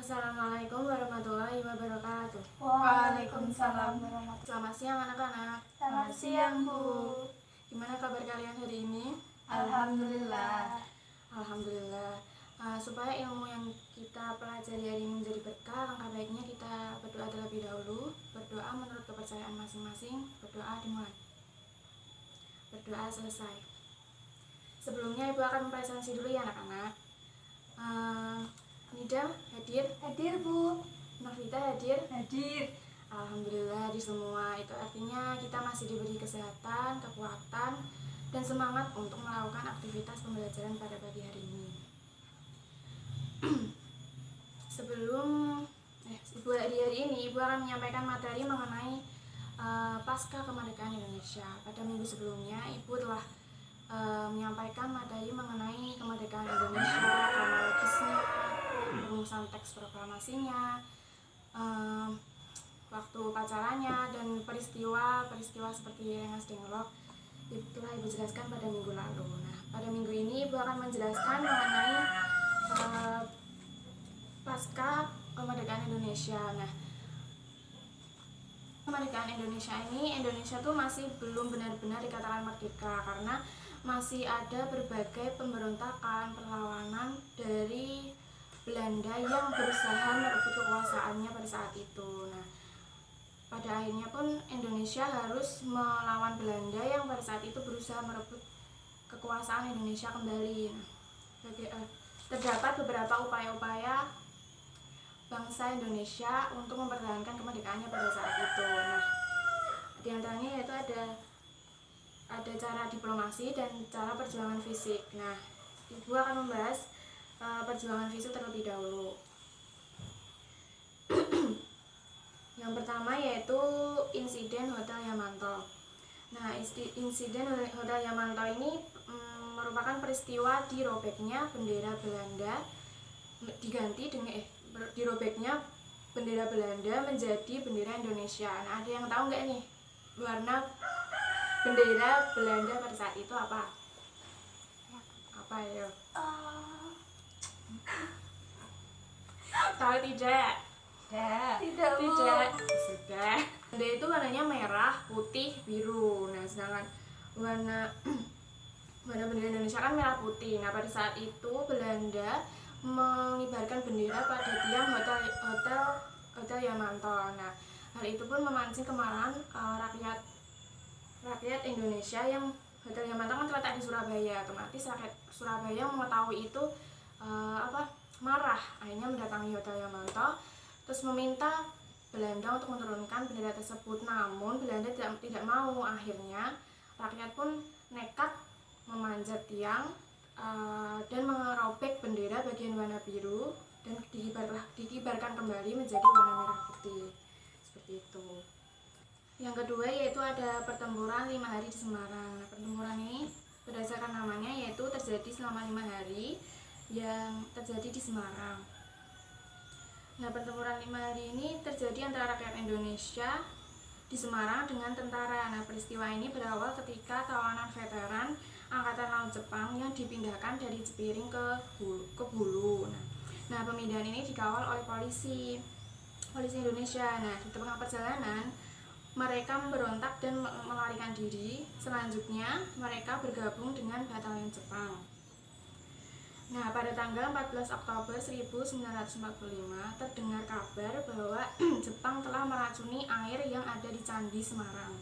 Assalamualaikum warahmatullahi wabarakatuh. Waalaikumsalam warahmatullahi wabarakatuh. Selamat siang anak-anak. Selamat siang, Bu. Gimana kabar kalian hari ini? Alhamdulillah. Alhamdulillah. Supaya ilmu yang kita pelajari hari ini menjadi berkah, langkah baiknya kita berdoa terlebih dahulu. Berdoa menurut kepercayaan masing-masing. Berdoa dimulai. Berdoa selesai. Sebelumnya Ibu akan mempresentasi dulu ya anak-anak. Nida hadir? Hadir, Bu. Novita hadir? Hadir. Alhamdulillah di semua. Itu artinya kita masih diberi kesehatan, kekuatan, dan semangat untuk melakukan aktivitas pembelajaran pada pagi hari ini. Ibu di hari ini Ibu akan menyampaikan materi mengenai pasca kemerdekaan Indonesia. Pada minggu sebelumnya Ibu telah menyampaikan materi mengenai kemerdekaan Indonesia, kronologisnya, rumusan teks proklamasinya, waktu upacaranya, dan peristiwa seperti Rengas Dengklok telah Ibu jelaskan pada minggu lalu. Nah, pada minggu ini Ibu akan menjelaskan mengenai pasca kemerdekaan Indonesia. Nah, kemerdekaan Indonesia ini, Indonesia tuh masih belum benar-benar dikatakan merdeka karena masih ada berbagai pemberontakan, perlawanan dari Belanda yang berusaha merebut kekuasaannya pada saat itu. Nah, pada akhirnya pun Indonesia harus melawan Belanda yang pada saat itu berusaha merebut kekuasaan Indonesia kembali. Nah, terdapat beberapa upaya-upaya bangsa Indonesia untuk mempertahankan kemerdekaannya pada saat itu. Nah, di antaranya yaitu ada cara diplomasi dan cara perjuangan fisik. Nah, Ibu akan membahas perjuangan fisik terlebih dahulu. Yang pertama yaitu insiden Hotel Yamanto. Nah, insiden Hotel Yamanto ini merupakan peristiwa dirobeknya bendera Belanda dirobeknya bendera Belanda menjadi bendera Indonesia. Nah, ada yang tahu nggak nih warna bendera Belanda pada saat itu apa? Apa ya? Tahu tidak? Tidak, Bu. Tidak. Sudah. Bendera itu warnanya merah, putih, biru. Nah, sedangkan warna bendera Indonesia kan merah putih. Nah, pada saat itu Belanda mengibarkan bendera pada tiang Hotel Yamanto. Nah, hal itu pun memancing kemarahan rakyat Indonesia yang Hotel Yamanto kan terletak di Surabaya. Otomatis rakyat Surabaya mengetahui itu marah, akhirnya mendatangi Hotel Yamanto terus meminta Belanda untuk menurunkan bendera tersebut. Namun Belanda tidak mau. Akhirnya rakyat pun nekat memanjat tiang dan merobek bendera bagian warna biru dan dikibarkan kembali menjadi warna merah putih. Seperti itu. Yang kedua yaitu ada pertempuran 5 hari di Semarang. Nah, pertempuran ini berdasarkan namanya yaitu terjadi selama 5 hari yang terjadi di Semarang. Nah, pertempuran 5 hari ini terjadi antara rakyat Indonesia di Semarang dengan tentara. Nah, peristiwa ini berawal ketika tawanan veteran Angkatan Laut Jepang yang dipindahkan dari Jepiring ke Bulu. Nah, pemindahan ini dikawal oleh polisi Indonesia. Nah, di tengah perjalanan mereka memberontak dan melarikan diri. Selanjutnya mereka bergabung dengan Batalion Jepang. Nah, pada tanggal 14 Oktober 1945 terdengar kabar bahwa Jepang telah meracuni air yang ada di Candi Semarang.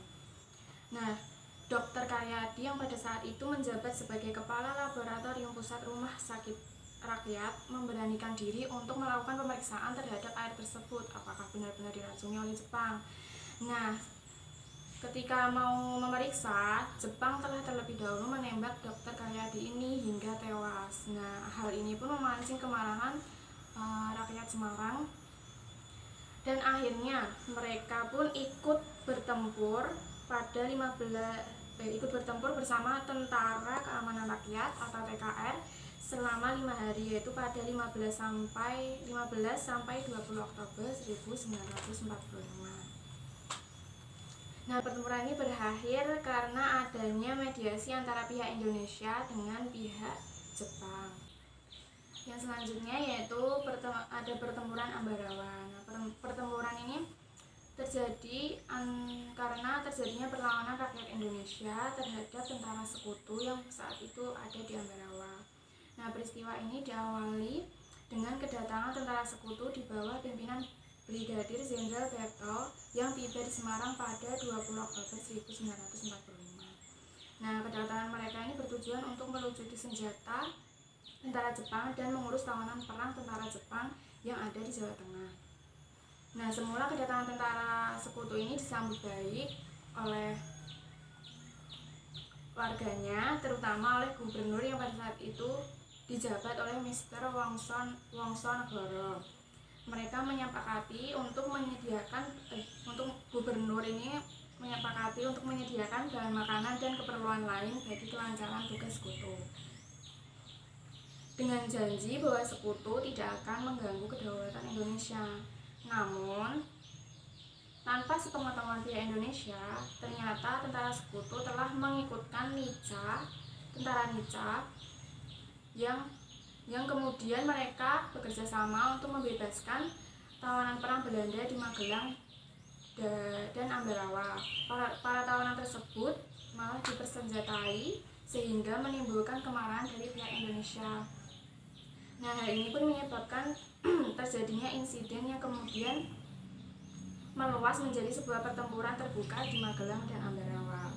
Nah, Dr. Karyadi yang pada saat itu menjabat sebagai Kepala Laboratorium Pusat Rumah Sakit Rakyat memberanikan diri untuk melakukan pemeriksaan terhadap air tersebut, apakah benar-benar diracuni oleh Jepang. Nah, ketika mau memeriksa, Jepang telah terlebih dahulu menembak Dr. Karyadi ini hingga tewas. Nah, hal ini pun memancing kemarahan rakyat Semarang dan akhirnya mereka pun ikut bertempur bersama Tentara Keamanan Rakyat atau TKR selama 5 hari, yaitu pada 15 sampai 20 Oktober 1945. Nah, pertempuran ini berakhir karena adanya mediasi antara pihak Indonesia dengan pihak Jepang. Yang selanjutnya yaitu ada pertempuran Ambarawa. Nah, pertempuran ini terjadi karena terjadinya perlawanan rakyat Indonesia terhadap tentara sekutu yang saat itu ada di Ambarawa. Nah, peristiwa ini diawali dengan kedatangan tentara sekutu di bawah pimpinan Brigadir Jenderal Bertol yang tiba di Semarang pada 20 Oktober 1945. Nah, kedatangan mereka ini bertujuan untuk melucuti senjata tentara Jepang dan mengurus tawanan perang tentara Jepang yang ada di Jawa Tengah. Nah, semula kedatangan tentara sekutu ini disambut baik oleh warganya, terutama oleh gubernur yang pada saat itu dijabat oleh Mr. Wongsonegoro. Mereka menyepakati untuk gubernur ini menyepakati untuk menyediakan bahan makanan dan keperluan lain bagi kelancaran tugas sekutu, dengan janji bahwa sekutu tidak akan mengganggu kedaulatan Indonesia. Namun, tanpa sepengetahuan pihak Indonesia, ternyata tentara sekutu telah mengikutkan tentara Nica yang kemudian mereka bekerja sama untuk membebaskan tawanan perang Belanda di Magelang dan Ambarawa. Para tawanan tersebut malah dipersenjatai sehingga menimbulkan kemarahan dari pihak Indonesia. Nah, hal ini pun menyebabkan terjadinya insiden yang kemudian meluas menjadi sebuah pertempuran terbuka di Magelang dan Ambarawa.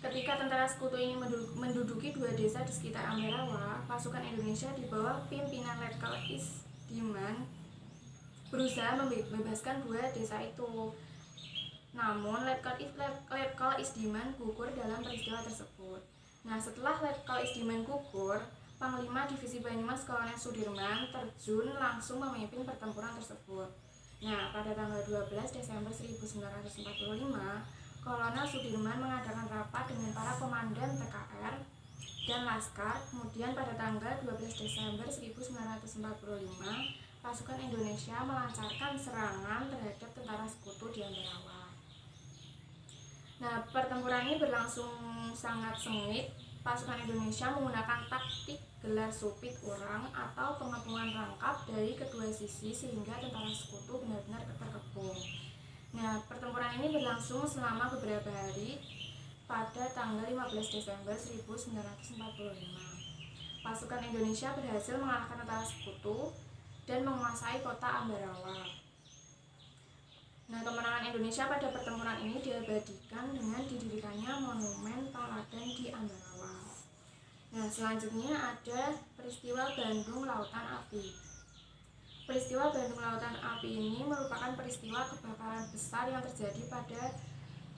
Ketika tentara sekutu ini menduduki 2 desa di sekitar Ambarawa, pasukan Indonesia di bawah pimpinan Letkol Isdiman berusaha membebaskan 2 desa itu. Namun, Letkol Isdiman gugur dalam peristiwa tersebut. Nah, setelah Letkol Isdiman gugur, Panglima Divisi Banyumas Kolonel Sudirman terjun langsung memimpin pertempuran tersebut. Nah, pada tanggal 12 Desember 1945, Kolonel Sudirman mengadakan rapat dengan para komandan TKR dan Laskar. Kemudian pada tanggal 12 Desember 1945, pasukan Indonesia melancarkan serangan terhadap tentara sekutu di Ambarawa. Nah, pertempuran ini berlangsung sangat sengit. Pasukan Indonesia menggunakan taktik gelar supit orang atau pengepungan rangkap dari kedua sisi sehingga tentara sekutu benar-benar terkepung. Nah, pertempuran ini berlangsung selama beberapa hari. Pada tanggal 15 Desember 1945, pasukan Indonesia berhasil mengalahkan tentara sekutu dan menguasai kota Ambarawa. Nah, kemenangan Indonesia pada pertempuran ini diabadikan dengan didirikannya monumen pahlawan di Ambarawa. Nah, selanjutnya ada peristiwa Bandung Lautan Api. Peristiwa Bandung Lautan Api ini merupakan peristiwa kebakaran besar yang terjadi pada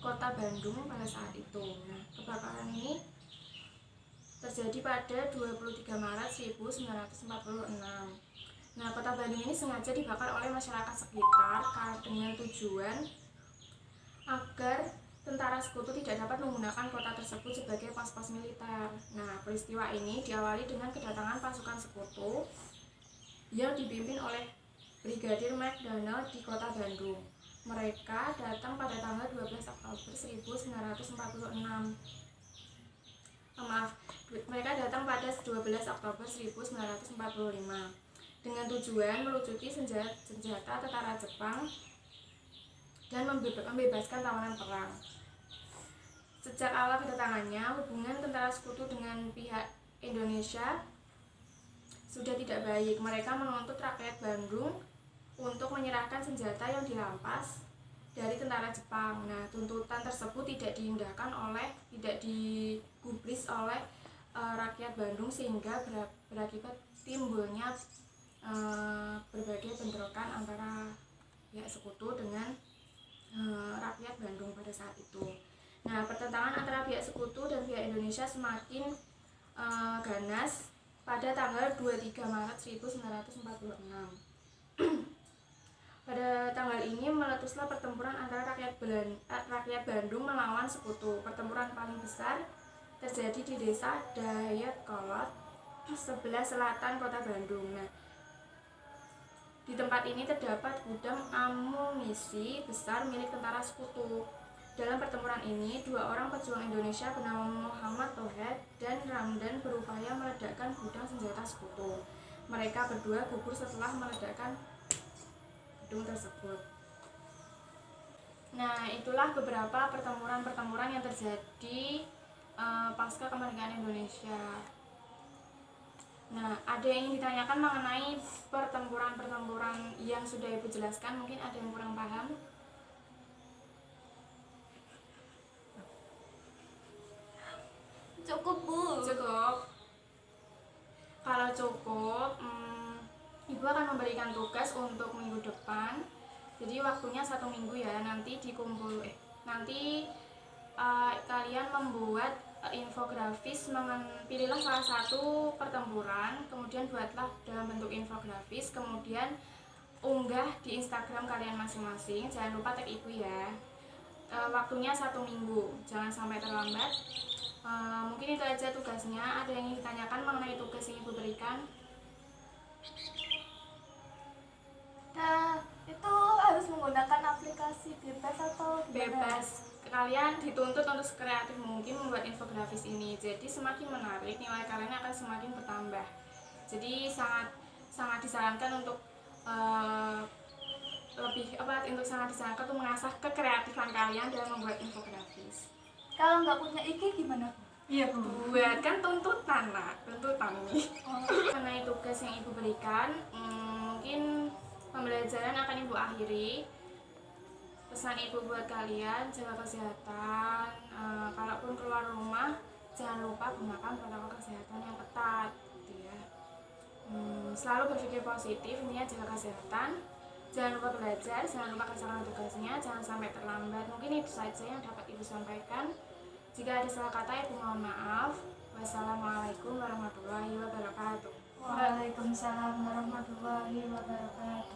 kota Bandung pada saat itu. Nah, kebakaran ini terjadi pada 23 Maret 1946. Nah, kota Bandung ini sengaja dibakar oleh masyarakat sekitar dengan tujuan agar tentara sekutu tidak dapat menggunakan kota tersebut sebagai pos-pos militer. Nah, peristiwa ini diawali dengan kedatangan pasukan sekutu yang dipimpin oleh Brigadir McDonald di kota Bandung. Mereka datang pada tanggal 12 Oktober 1946. Mereka datang pada 12 Oktober 1945. Dengan tujuan melucuti senjata tentara Jepang dan membebaskan tawanan perang. Sejak awal kedatangannya, hubungan tentara sekutu dengan pihak Indonesia sudah tidak baik. Mereka menuntut rakyat Bandung untuk menyerahkan senjata yang dirampas dari tentara Jepang. Nah, tuntutan tersebut tidak digubris oleh rakyat Bandung sehingga berakibat timbulnya berbagai bentrokan antara pihak sekutu dengan rakyat Bandung pada saat itu. Nah, pertentangan antara pihak sekutu dan pihak Indonesia semakin ganas pada tanggal 23 Maret 1946. Pada tanggal ini meletuslah pertempuran antara rakyat Bandung melawan sekutu. Pertempuran paling besar terjadi di desa Dayatkolot sebelah selatan kota Bandung. Nah, di tempat ini terdapat gudang amunisi besar milik tentara sekutu. Dalam pertempuran ini, 2 orang pejuang Indonesia bernama Muhammad Tohed dan Ramdan berupaya meledakkan gudang senjata sekutu. Mereka berdua gugur setelah meledakkan gedung tersebut. Nah, itulah beberapa pertempuran-pertempuran yang terjadi pasca kemerdekaan Indonesia. Nah, ada yang ingin ditanyakan mengenai pertempuran-pertempuran yang sudah Ibu jelaskan? Mungkin ada yang kurang paham? Cukup, Bu. Cukup. Kalau cukup, Ibu akan memberikan tugas untuk minggu depan. Jadi waktunya 1 minggu ya. Nanti nanti kalian membuat infografis. Pilihlah salah satu pertempuran, kemudian buatlah dalam bentuk infografis, kemudian unggah di Instagram kalian masing-masing. Jangan lupa tag Ibu ya. Waktunya 1 minggu, jangan sampai terlambat. Mungkin itu aja tugasnya. Ada yang ingin ditanyakan mengenai tugas yang Ibu berikan? Nah, itu harus menggunakan aplikasi bebas atau gimana? Bebas. Kalian dituntut untuk sekreatif mungkin membuat infografis ini. Jadi semakin menarik, nilai kalian akan semakin bertambah. Jadi sangat disarankan untuk sangat disarankan untuk mengasah kekreatifan kalian dalam membuat infografis. Kalau nggak punya IG gimana, Bu? Iya, Bu. Buat kan tuntutan nih. Mengenai tugas yang Ibu berikan, mungkin pembelajaran akan Ibu akhiri. Pesan Ibu buat kalian, jaga kesehatan. Kalaupun keluar rumah, jangan lupa gunakan protokol kesehatan yang ketat, gitu ya. Selalu berpikir positif, intinya jaga kesehatan. Jangan lupa belajar, jangan lupa kerjakan tugasnya, jangan sampai terlambat. Mungkin itu saja yang dapat Ibu sampaikan. Jika ada salah kata, Ibu mohon maaf. Wassalamualaikum warahmatullahi wabarakatuh. Waalaikumsalam warahmatullahi wabarakatuh.